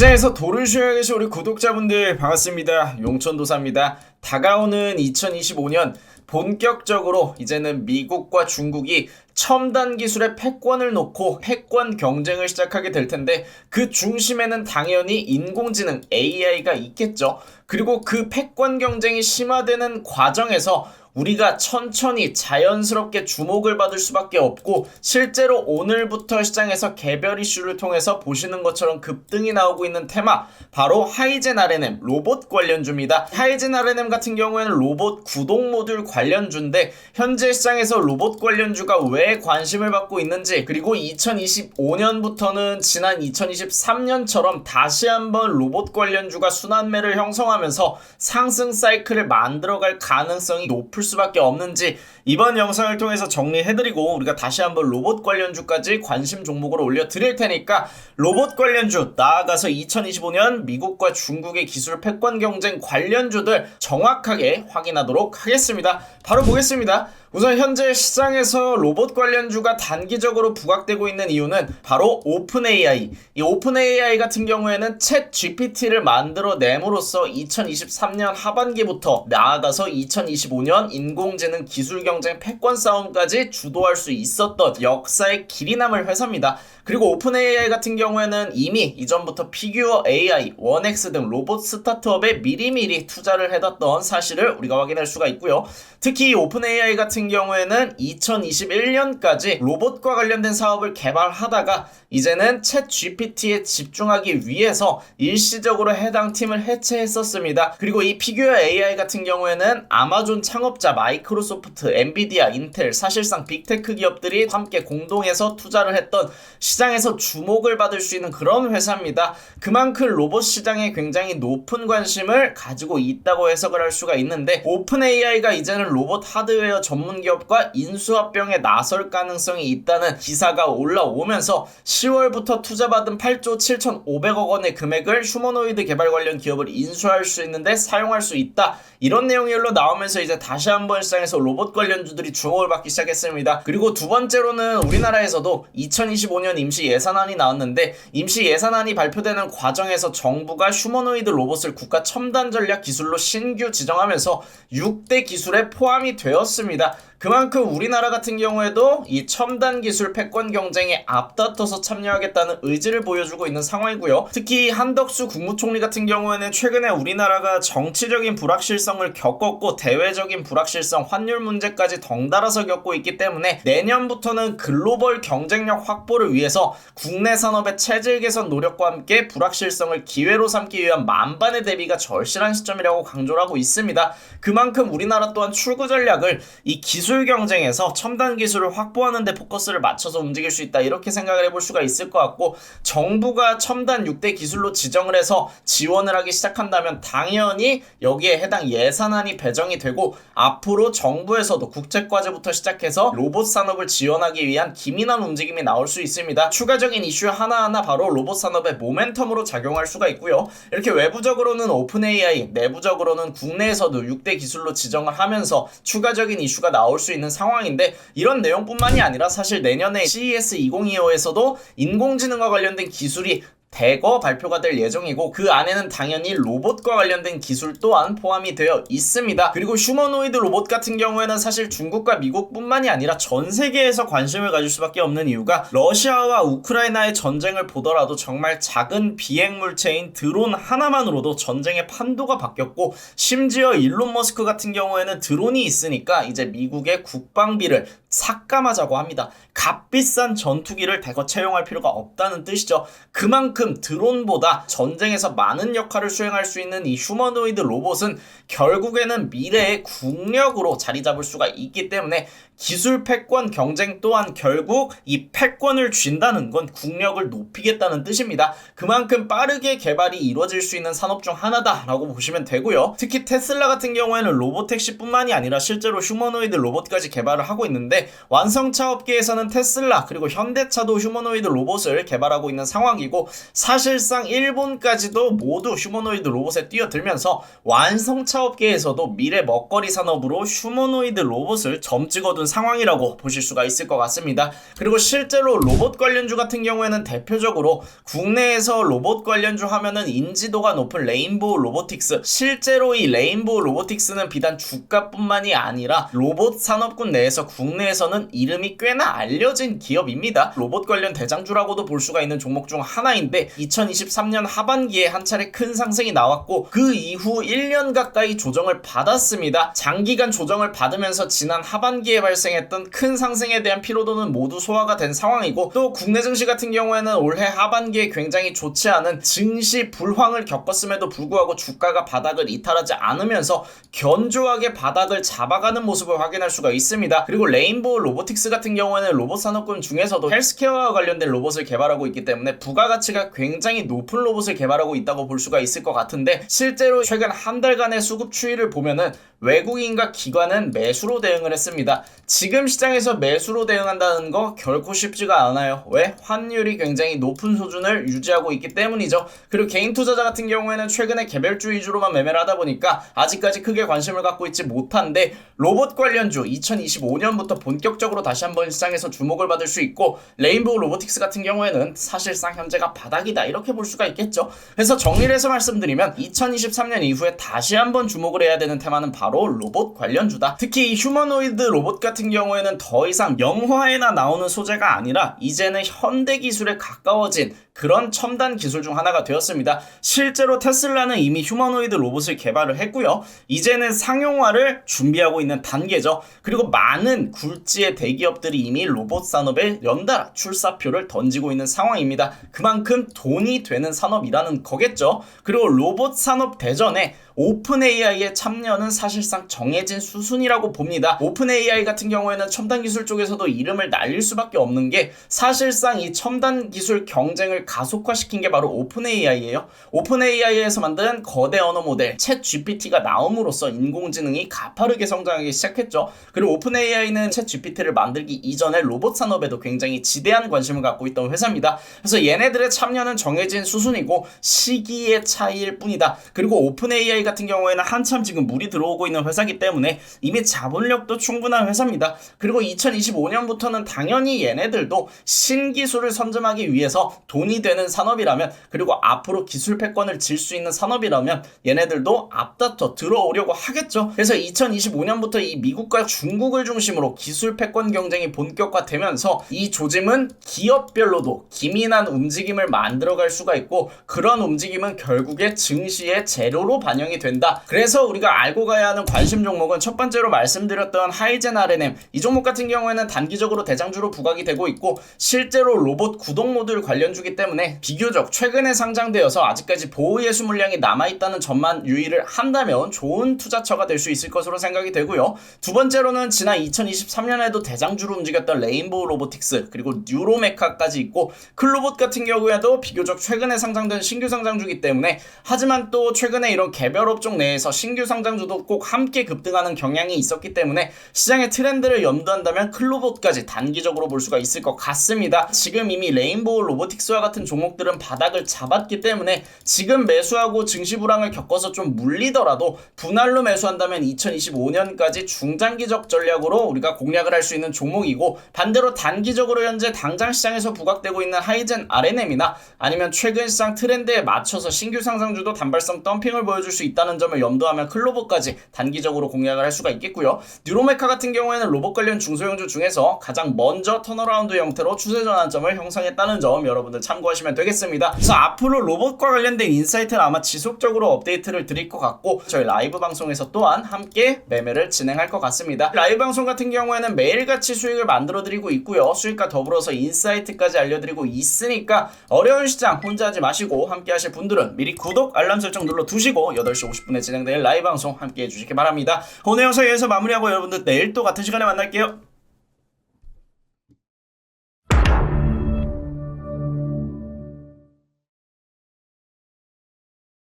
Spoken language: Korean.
시장에서 도를 쉬어야 계신 우리 구독자분들 반갑습니다. 용천도사입니다. 다가오는 2025년 본격적으로 이제는 미국과 중국이 첨단 기술의 패권을 놓고 패권 경쟁을 시작하게 될 텐데 그 중심에는 당연히 인공지능 AI가 있겠죠. 그리고 그 패권 경쟁이 심화되는 과정에서 우리가 천천히 자연스럽게 주목을 받을 수밖에 없고 실제로 오늘부터 시장에서 개별 이슈를 통해서 보시는 것처럼 급등이 나오고 있는 테마 바로 하이젠 RNM 로봇 관련주입니다. 하이젠 RNM 같은 경우에는 로봇 구동 모듈 관련주인데 현재 시장에서 로봇 관련주가 왜 관심을 받고 있는지 그리고 2025년부터는 지난 2023년처럼 다시 한번 로봇 관련주가 순환매를 형성하면서 상승 사이클을 만들어갈 가능성이 높을 수밖에 없는지 이번 영상을 통해서 정리해드리고 우리가 다시 한번 로봇 관련주까지 관심 종목으로 올려드릴 테니까 로봇 관련주 나아가서 2025년 미국과 중국의 기술 패권 경쟁 관련주들 정확하게 확인하도록 하겠습니다. 바로 보겠습니다. 우선 현재 시장에서 로봇 관련주가 단기적으로 부각되고 있는 이유는 바로 오픈AI. 이 오픈AI 같은 경우에는 챗 GPT를 만들어냄으로써 2023년 하반기부터 나아가서 2025년 인공지능 기술 경쟁 패권 싸움까지 주도할 수 있었던 역사의 길이 남을 회사입니다. 그리고 오픈AI 같은 경우에는 이미 이전부터 피규어 AI, 원엑스 등 로봇 스타트업에 미리미리 투자를 해뒀던 사실을 우리가 확인할 수가 있고요. 특히 이 오픈AI 같은 경우에는 2021년까지 로봇과 관련된 사업을 개발하다가 이제는 챗 GPT에 집중하기 위해서 일시적으로 해당 팀을 해체했었습니다. 그리고 이 피규어 AI 같은 경우에는 아마존 창업자 마이크로소프트, 엔비디아, 인텔, 사실상 빅테크 기업들이 함께 공동해서 투자를 했던 시장에서 주목을 받을 수 있는 그런 회사입니다. 그만큼 로봇 시장에 굉장히 높은 관심을 가지고 있다고 해석을 할 수가 있는데 오픈AI가 이제는 로봇 하드웨어 전문 기업과 인수합병에 나설 가능성이 있다는 기사가 올라오면서 10월부터 투자받은 8조 7,500억 원의 금액을 휴머노이드 개발 관련 기업을 인수할 수 있는데 사용할 수 있다. 이런 내용이 나오면서 이제 다시 한번 시장에서 로봇 관련주들이 주목을 받기 시작했습니다. 그리고 두 번째로는 우리나라에서도 2025년 임시 예산안이 나왔는데 임시 예산안이 발표되는 과정에서 정부가 휴머노이드 로봇을 국가 첨단 전략 기술로 신규 지정하면서 6대 기술에 포함이 되었습니다. 그만큼 우리나라 같은 경우에도 이 첨단 기술 패권 경쟁에 앞다퉈서 참여하겠다는 의지를 보여주고 있는 상황이고요. 특히 한덕수 국무총리 같은 경우에는 최근에 우리나라가 정치적인 불확실성을 겪었고 대외적인 불확실성, 환율 문제까지 덩달아서 겪고 있기 때문에 내년부터는 글로벌 경쟁력 확보를 위해서 국내 산업의 체질 개선 노력과 함께 불확실성을 기회로 삼기 위한 만반의 대비가 절실한 시점이라고 강조를 하고 있습니다. 그만큼 우리나라 또한 출구 전략을 이 기술 경쟁에서 첨단 기술을 확보하는 데 포커스를 맞춰서 움직일 수 있다 이렇게 생각을 해볼 수가 있을 것 같고 정부가 첨단 6대 기술로 지정을 해서 지원을 하기 시작한다면 당연히 여기에 해당 예산안이 배정이 되고 앞으로 정부에서도 국책과제부터 시작해서 로봇 산업을 지원하기 위한 기민한 움직임이 나올 수 있습니다. 추가적인 이슈 하나하나 바로 로봇 산업의 모멘텀으로 작용할 수가 있고요. 이렇게 외부적으로는 오픈AI, 내부적으로는 국내에서도 6대 기술로 지정을 하면서 추가적인 이슈가 나올 수 있는 상황인데 이런 내용뿐만이 아니라 사실 내년에 CES 2025에서도 인공지능과 관련된 기술이 대거 발표가 될 예정이고 그 안에는 당연히 로봇과 관련된 기술 또한 포함이 되어 있습니다. 그리고 휴머노이드 로봇 같은 경우에는 사실 중국과 미국뿐만이 아니라 전 세계에서 관심을 가질 수밖에 없는 이유가 러시아와 우크라이나의 전쟁을 보더라도 정말 작은 비행물체인 드론 하나만으로도 전쟁의 판도가 바뀌었고 심지어 일론 머스크 같은 경우에는 드론이 있으니까 이제 미국의 국방비를 삭감하자고 합니다. 값비싼 전투기를 대거 채용할 필요가 없다는 뜻이죠. 그만큼 드론보다 전쟁에서 많은 역할을 수행할 수 있는 이 휴머노이드 로봇은 결국에는 미래의 국력으로 자리 잡을 수가 있기 때문에 기술 패권 경쟁 또한 결국 이 패권을 쥔다는 건 국력을 높이겠다는 뜻입니다. 그만큼 빠르게 개발이 이루어질 수 있는 산업 중 하나다라고 보시면 되고요. 특히 테슬라 같은 경우에는 로보택시뿐만이 아니라 실제로 휴머노이드 로봇까지 개발을 하고 있는데 완성차 업계에서는 테슬라 그리고 현대차도 휴머노이드 로봇을 개발하고 있는 상황이고 사실상 일본까지도 모두 휴머노이드 로봇에 뛰어들면서 완성차 업계에서도 미래 먹거리 산업으로 휴머노이드 로봇을 점 찍어둔 상황이라고 보실 수가 있을 것 같습니다. 그리고 실제로 로봇 관련주 같은 경우에는 대표적으로 국내에서 로봇 관련주 하면은 인지도가 높은 레인보우 로보틱스, 실제로 이 레인보우 로보틱스는 비단 주가뿐만이 아니라 로봇 산업군 내에서 국내에서는 이름이 꽤나 알려진 기업입니다. 로봇 관련 대장주라고도 볼 수가 있는 종목 중 하나인데 2023년 하반기에 한 차례 큰 상승이 나왔고 그 이후 1년 가까이 조정을 받았습니다. 장기간 조정을 받으면서 지난 하반기에 발생했던 큰 상승에 대한 피로도는 모두 소화가 된 상황이고, 또 국내 증시 같은 경우에는 올해 하반기에 굉장히 좋지 않은 증시 불황을 겪었음에도 불구하고 주가가 바닥을 이탈하지 않으면서 견조하게 바닥을 잡아가는 모습을 확인할 수가 있습니다. 그리고 레인보우 로보틱스 같은 경우에는 로봇 산업군 중에서도 헬스케어와 관련된 로봇을 개발하고 있기 때문에 부가가치가 굉장히 높은 로봇을 개발하고 있다고 볼 수가 있을 것 같은데, 실제로 최근 한 달간의 수급 추이를 보면은 외국인과 기관은 매수로 대응을 했습니다. 지금 시장에서 매수로 대응한다는 거 결코 쉽지가 않아요. 왜? 환율이 굉장히 높은 수준을 유지하고 있기 때문이죠. 그리고 개인 투자자 같은 경우에는 최근에 개별주 위주로만 매매를 하다 보니까 아직까지 크게 관심을 갖고 있지 못한데, 로봇 관련주 2025년부터 본격적으로 다시 한번 시장에서 주목을 받을 수 있고, 레인보우 로보틱스 같은 경우에는 사실상 현재가 바닥이다 이렇게 볼 수가 있겠죠. 그래서 정리를 해서 말씀드리면 2023년 이후에 다시 한번 주목을 해야 되는 테마는 바로 로봇 관련주다. 특히 이 휴머노이드 로봇 같은 경우에는 더 이상 영화에나 나오는 소재가 아니라 이제는 현대 기술에 가까워진 그런 첨단 기술 중 하나가 되었습니다. 실제로 테슬라는 이미 휴머노이드 로봇을 개발을 했고요. 이제는 상용화를 준비하고 있는 단계죠. 그리고 많은 굴지의 대기업들이 이미 로봇 산업에 연달아 출사표를 던지고 있는 상황입니다. 그만큼 돈이 되는 산업이라는 거겠죠. 그리고 로봇 산업 대전에 오픈 AI의 참여는 사실상 정해진 수순이라고 봅니다. 오픈 AI 같은 경우에는 첨단 기술 쪽에서도 이름을 날릴 수밖에 없는 게, 사실상 이 첨단 기술 경쟁을 가속화시킨 게 바로 오픈 AI예요. 오픈 AI에서 만든 거대 언어 모델 챗 GPT가 나옴으로써 인공지능이 가파르게 성장하기 시작했죠. 그리고 오픈 AI는 챗 GPT를 만들기 이전에 로봇 산업에도 굉장히 지대한 관심을 갖고 있던 회사입니다. 그래서 얘네들의 참여는 정해진 수순이고 시기의 차이일 뿐이다. 그리고 오픈 AI 같은 경우에는 한참 지금 물이 들어오고 있는 회사이기 때문에 이미 자본력도 충분한 회사입니다. 그리고 2025년부터는 당연히 얘네들도 신기술을 선점하기 위해서 돈이 되는 산업이라면, 그리고 앞으로 기술 패권을 질 수 있는 산업이라면 얘네들도 앞다퉈 들어오려고 하겠죠. 그래서 2025년부터 이 미국과 중국을 중심으로 기술 패권 경쟁이 본격화되면서 이 조짐은 기업별로도 기민한 움직임을 만들어갈 수가 있고, 그런 움직임은 결국에 증시의 재료로 반영이 된다. 그래서 우리가 알고 가야 하는 관심 종목은 첫 번째로 말씀드렸던 하이젠 RNM, 이 종목 같은 경우에는 단기적으로 대장주로 부각이 되고 있고, 실제로 로봇 구동 모듈 관련주기 때문에 비교적 최근에 상장되어서 아직까지 보호 예수 물량이 남아있다는 점만 유의를 한다면 좋은 투자처가 될 수 있을 것으로 생각이 되고요. 두 번째로는 지난 2023년에도 대장주로 움직였던 레인보우 로보틱스, 그리고 뉴로메카까지 있고, 클로봇 같은 경우에도 비교적 최근에 상장된 신규 상장주기 때문에, 하지만 또 최근에 이런 개별 업종 내에서 신규 상장주도 꼭 함께 급등하는 경향이 있었기 때문에 시장의 트렌드를 염두한다면 클로봇까지 단기적으로 볼 수가 있을 것 같습니다. 지금 이미 레인보우 로보틱스와 같은 종목들은 바닥을 잡았기 때문에 지금 매수하고 증시 불황을 겪어서 좀 물리더라도 분할로 매수한다면 2025년까지 중장기적 전략으로 우리가 공략을 할 수 있는 종목이고, 반대로 단기적으로 현재 당장 시장에서 부각되고 있는 하이젠 RNM이나 아니면 최근 시장 트렌드에 맞춰서 신규 상장주도 단발성 덤핑을 보여줄 수 있다는 점을 염두하면 클로봇까지 단기적으로 공략을 할 수가 있겠고요. 뉴로메카 같은 경우에는 로봇 관련 중소형주 중에서 가장 먼저 턴어라운드 형태로 추세 전환점을 형성했다는 점 여러분들 참고하시면 되겠습니다. 그래서 앞으로 로봇과 관련된 인사이트는 아마 지속적으로 업데이트를 드릴 것 같고, 저희 라이브 방송에서 또한 함께 매매를 진행할 것 같습니다. 라이브 방송 같은 경우에는 매일같이 수익을 만들어 드리고 있고요. 수익과 더불어서 인사이트까지 알려드리고 있으니까 어려운 시장 혼자 하지 마시고 함께 하실 분들은 미리 구독, 알람 설정 눌러 두시고 8시 50분에 진행될 라이브 방송 함께 해주시기 바랍니다. 오늘 영상 여기서 마무리하고 여러분들 내일 또 같은 시간에 만날게요.